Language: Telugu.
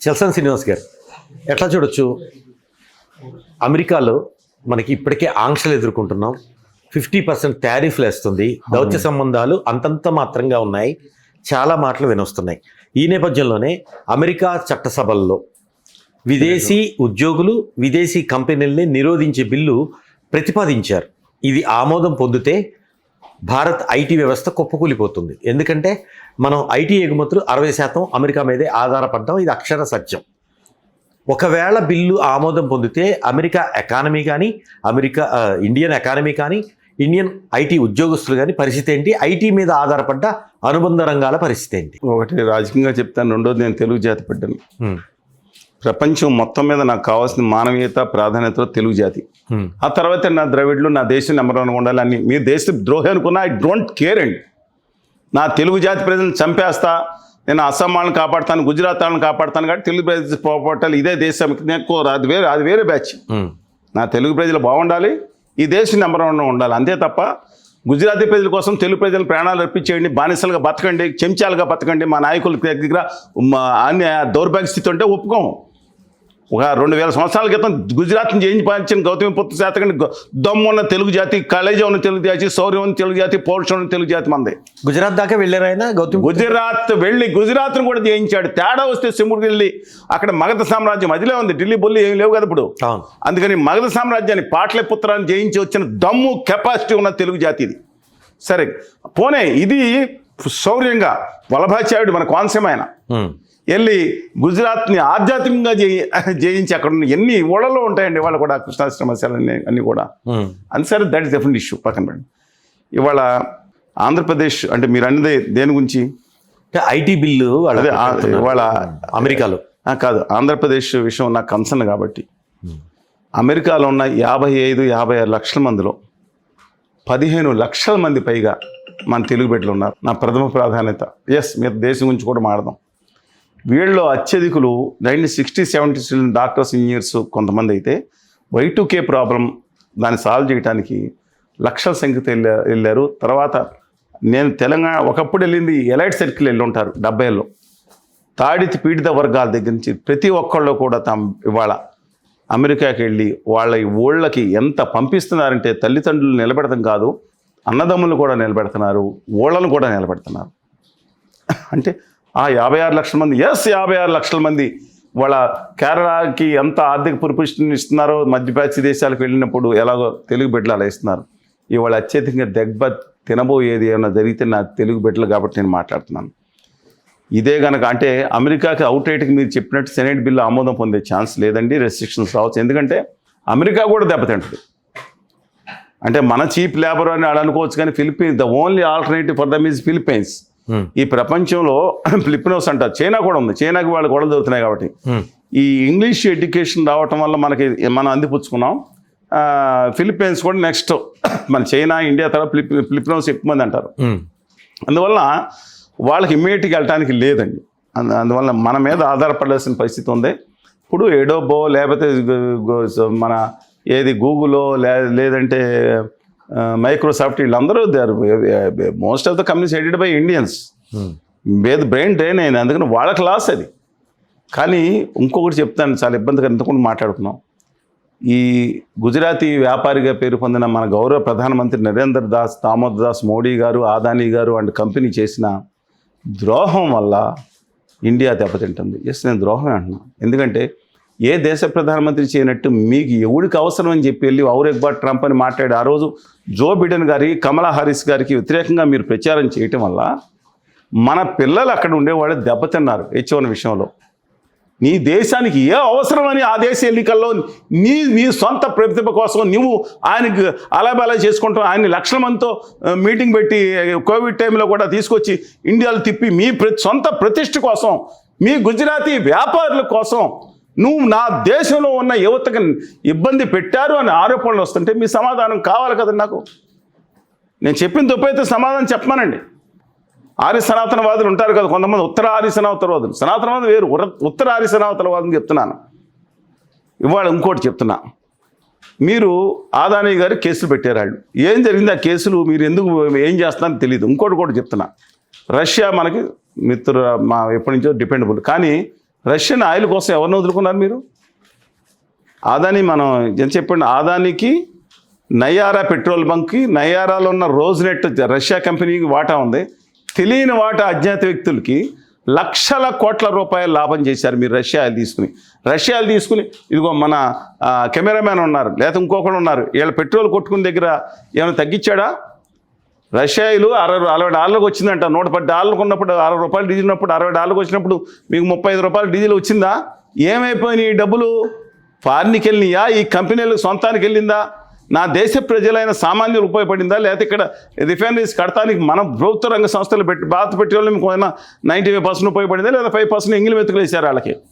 చల్సన్ శ్రీనివాస్ గారు ఎట్లా చూడొచ్చు, అమెరికాలో మనకి ఇప్పటికే ఆంక్షలు ఎదుర్కొంటున్నాం, 50% టారిఫ్లు వేస్తుంది, దౌత్య సంబంధాలు అంతంత మాత్రంగా ఉన్నాయి, చాలా మాటలు వినొస్తున్నాయి. ఈ నేపథ్యంలోనే అమెరికా చట్టసభల్లో విదేశీ ఉద్యోగులు విదేశీ కంపెనీల్ని నిరోధించే బిల్లు ప్రతిపాదించారు. ఇది ఆమోదం పొందితే భారత్ ఐటీ వ్యవస్థ కుప్పకూలిపోతుంది. ఎందుకంటే మనం ఐటీ ఎగుమతులు 60% అమెరికా మీదే ఆధారపడ్డాం, ఇది అక్షర సత్యం. ఒకవేళ బిల్లు ఆమోదం పొందితే అమెరికా ఎకానమీ కానీ ఇండియన్ ఎకానమీ కానీ ఇండియన్ ఐటీ ఉద్యోగస్తులు కానీ పరిస్థితి ఏంటి? ఐటీ మీద ఆధారపడ్డ అనుబంధ రంగాల పరిస్థితి ఏంటి? ఒకటి రాజకీయంగా చెప్తాను, రెండోది నేను తెలుగు జాతి బిడ్డను. ప్రపంచం మొత్తం మీద నాకు కావాల్సిన మానవీయత ప్రాధాన్యత తెలుగు జాతి. ఆ తర్వాత నా ద్రవిడులు నా దేశం నెంబర్ 1 ఉండాలి అని. మీరు దేశ ద్రోహి అనుకున్నా ఐ డోంట్ కేర్ అండి. నా తెలుగు జాతి ప్రజలను చంపేస్తా, నేను అస్సాం వాళ్ళని కాపాడుతాను, గుజరాత్ వాళ్ళని కాపాడుతాను, కాబట్టి తెలుగు ప్రజలు పోగొట్టాలి, ఇదే దేశం నేను అది వేరే బ్యాచ్. నా తెలుగు ప్రజలు బాగుండాలి, ఈ దేశం నెంబర్ 1 ఉండాలి, అంతే తప్ప గుజరాతీ ప్రజల కోసం తెలుగు ప్రజలు ప్రాణాలు అర్పించేయండి, బానిసలుగా బతకండి, చెంచాలుగా బతకండి, మా నాయకుల దగ్గర అన్ని దౌర్భాగ్య స్థితి ఉంటే ఒప్పుకోము. ఒక 2000 సంవత్సరాల క్రితం గుజరాత్ని జయించిన గౌతమిపుత్ర శాతకండి దమ్మున్న తెలుగు జాతి, కళేజా ఉన్న తెలుగు జాతి, శౌర్యం ఉన్న తెలుగు జాతి, పౌరుషం ఉన్న తెలుగు జాతి మంది. గుజరాత్ దాకా వెళ్ళారు ఆయన. గుజరాత్ వెళ్ళి గుజరాత్ను కూడా జయించాడు. తేడా వస్తే సింహుడికి వెళ్ళి అక్కడ మగధ సామ్రాజ్యం అదిలే ఉంది, ఢిల్లీ బొల్లి ఏమి లేవు కదా ఇప్పుడు. అందుకని మగధ సామ్రాజ్యాన్ని పాటలీపుత్రాన్ని జయించి వచ్చిన దమ్ము కెపాసిటీ ఉన్న తెలుగు జాతి ఇది. సరే పోనే, ఇది శౌర్యంగా వల్లభాచార్యుడు మన కోనసీమ వెళ్ళి గుజరాత్ని ఆధ్యాత్మికంగా జయించి అక్కడ ఉన్న ఎన్ని ఊళ్ళలో ఉంటాయండి ఇవాళ కూడా కృష్ణాశ్రమశాలు అన్నీ కూడా. అని సరే, దట్ ఇస్ డిఫరెంట్ ఇష్యూ, పక్కన పెట్టండి. ఇవాళ ఆంధ్రప్రదేశ్ అంటే మీరు అన్నది దేని గురించి? ఐటీ బిల్లు అదే ఇవాళ అమెరికాలో కాదు, ఆంధ్రప్రదేశ్ విషయం నాకు కన్సర్న్ కాబట్టి. అమెరికాలో ఉన్న 55-56 లక్షల మందిలో 15 లక్షల మంది పైగా మన తెలుగు బిడ్డలు ఉన్నారు. నా ప్రథమ ప్రాధాన్యత. మీరు దేశం గురించి కూడా మాట్లాడదాం. వీళ్ళలో అత్యధికులు 1960-70s డాక్టర్స్, ఇంజనీర్స్ కొంతమంది అయితే Y2K ప్రాబ్లం దాన్ని సాల్వ్ చేయడానికి లక్షల సంఖ్యతో వెళ్ళారు. తర్వాత నేను తెలంగాణ ఒకప్పుడు వెళ్ళింది ఎలైట్ సర్కిల్ వెళ్ళి ఉంటారు 70లో. తాడితి పీడిత వర్గాల దగ్గర నుంచి ప్రతి ఒక్కళ్ళు కూడా ఇవాళ అమెరికాకి వెళ్ళి వాళ్ళ ఊళ్ళకి ఎంత పంపిస్తున్నారంటే తల్లిదండ్రులు నిలబెడతాం కాదు, అన్నదమ్ములు కూడా నిలబెడుతున్నారు, ఊళ్ళను కూడా నిలబెడుతున్నారు. అంటే 56 లక్షల మంది 56 లక్షల మంది వాళ్ళ కేరళకి ఎంత ఆర్థిక పురిపుష్టిని ఇస్తున్నారో మధ్యప్రాచ్య దేశాలకు వెళ్ళినప్పుడు ఎలాగో తెలుగు బిడ్డలు అలా ఇస్తున్నారు. ఇవాళ అత్యధికంగా తినబోయేది ఏమైనా జరిగితే నా తెలుగు బిడ్డలు కాబట్టి నేను మాట్లాడుతున్నాను. ఇదే కనుక అంటే అమెరికాకి అవుట్ రైట్కి మీరు చెప్పినట్టు సెనేట్ బిల్లు ఆమోదం పొందే ఛాన్స్ లేదండి, రెస్ట్రిక్షన్స్ రావచ్చు. ఎందుకంటే అమెరికా కూడా దెబ్బతింటుంది. అంటే మన చీప్ లేబర్ అని వాళ్ళు అనుకోవచ్చు, కానీ Philippines the only alternative for them is Philippines. ఈ ప్రపంచంలో ఫిలిపినోస్ అంటారు, చైనా కూడా ఉంది, చైనాకి వాళ్ళు గొడవలు దొరుకుతున్నాయి కాబట్టి. ఈ ఇంగ్లీష్ ఎడ్యుకేషన్ రావటం వల్ల మనం అందిపుచ్చుకున్నాం. ఫిలిప్పీన్స్ కూడా నెక్స్ట్ మన చైనా, ఇండియా తర్వాత ఫిలిపినోస్ ఎక్కువ మంది అంటారు. అందువల్ల వాళ్ళకి ఇమ్మీడియట్గా వెళ్ళటానికి లేదండి. అందువల్ల మన మీద ఆధారపడాల్సిన పరిస్థితి ఉంది. ఇప్పుడు ఎడోబో లేకపోతే మన ఏది గూగులో లేదంటే మైక్రోసాఫ్ట్ వీళ్ళందరూ most of the companies headed by Indians. Brain drain అయింది, అందుకని వాళ్ళకి లాస్ అది. కానీ ఇంకొకటి చెప్తాను, చాలా ఇబ్బందిగా ఇంతకుండా మాట్లాడుకున్నాం. ఈ గుజరాతీ వ్యాపారిగా పేరు పొందిన మన గౌరవ ప్రధానమంత్రి నరేంద్ర దాస్ దామోదర్ మోడీ గారు, అదానీ గారు అండ్ కంపెనీ చేసిన ద్రోహం వల్ల ఇండియా దెబ్బతింటుంది. నేను ద్రోహమే అంటున్నాను. ఎందుకంటే ఏ దేశ ప్రధానమంత్రి చేయనట్టు మీకు ఎవడికి అవసరం అని చెప్పి వెళ్ళి ఔరెక్బాట్ ట్రంప్ అని మాట్లాడి ఆ రోజు జో బిడెన్ గారి, కమలా హారిస్ గారికి వ్యతిరేకంగా మీరు ప్రచారం చేయటం వల్ల మన పిల్లలు అక్కడ ఉండేవాళ్ళు దెబ్బతిన్నారు. H1 విషయంలో నీ దేశానికి ఏ అవసరం అని ఆ దేశ ఎన్నికల్లో నీ సొంత ప్రతిభ కోసం నువ్వు ఆయనకి అలాబలా చేసుకుంటాం. ఆయన్ని లక్షల మందితో మీటింగ్ పెట్టి కోవిడ్ టైంలో కూడా తీసుకొచ్చి ఇండియాలో తిప్పి మీ సొంత ప్రతిష్ట కోసం, మీ గుజరాతీ వ్యాపారుల కోసం నువ్వు నా దేశంలో ఉన్న యువతకు ఇబ్బంది పెట్టారు అని ఆరోపణలు వస్తుంటే మీ సమాధానం కావాలి కదండి. నాకు నేను చెప్పిన తప్పైతే సమాధానం చెప్పమానండి. ఆర్య సనాతనవాదులు ఉంటారు కదా కొంతమంది, ఉత్తర ఆర్య సనాతనవాదులు. సనాతనవాదం వేరు, ఉత్తర ఆర్య సనాతనవాదం చెప్తున్నాను. ఇవాళ ఇంకోటి చెప్తున్నా, మీరు అదానీ గారు కేసులు పెట్టారు. వాళ్ళు ఏం జరిగింది ఆ కేసులు, మీరు ఎందుకు ఏం చేస్తున్నారని తెలియదు. ఇంకోటి కూడా చెప్తున్నా, రష్యా మనకి మా ఎప్పటి నుంచో డిపెండబుల్, కానీ రష్యన్ ఆయిల్ కోసం ఎవరిని వదులుకున్నారు మీరు? ఆదాని మనం ఎంత చెప్పండి, ఆదానికి నయారా పెట్రోల్ బంక్కి, నయారాలో ఉన్న రోజ్నెట్ రష్యా కంపెనీకి వాటా ఉంది. తెలియని వాటా అజ్ఞాత వ్యక్తులకి లక్షల కోట్ల రూపాయలు లాభం చేశారు మీరు రష్యాలు తీసుకుని. ఇదిగో మన కెమెరామ్యాన్ ఉన్నారు, లేకపోతే ఇంకొకరు ఉన్నారు, వీళ్ళ పెట్రోల్ కొట్టుకునే దగ్గర ఏమైనా తగ్గించాడా? రష్యాయిలు $60 వచ్చిందంట. $110 ఉన్నప్పుడు $60 డీజిల్ ఉన్నప్పుడు $60 వచ్చినప్పుడు మీకు $35 డీజిల్ వచ్చిందా? ఏమైపోయినాయి ఈ డబ్బులు? ఫారిన్కి వెళ్ళినాయా? ఈ కంపెనీలు సొంతానికి వెళ్ళిందా? నా దేశ ప్రజలైన సామాన్యులు ఉపయోగపడిందా? లేకపోతే ఇక్కడ రిఫైనరీస్ కడతానికి మన ప్రభుత్వ రంగ సంస్థలు భారత పెట్రోలియం 95% ఉపయోగపడిందా? లేదా 5% ఎంగిలి మెతుకులు వేశారు వాళ్ళకి?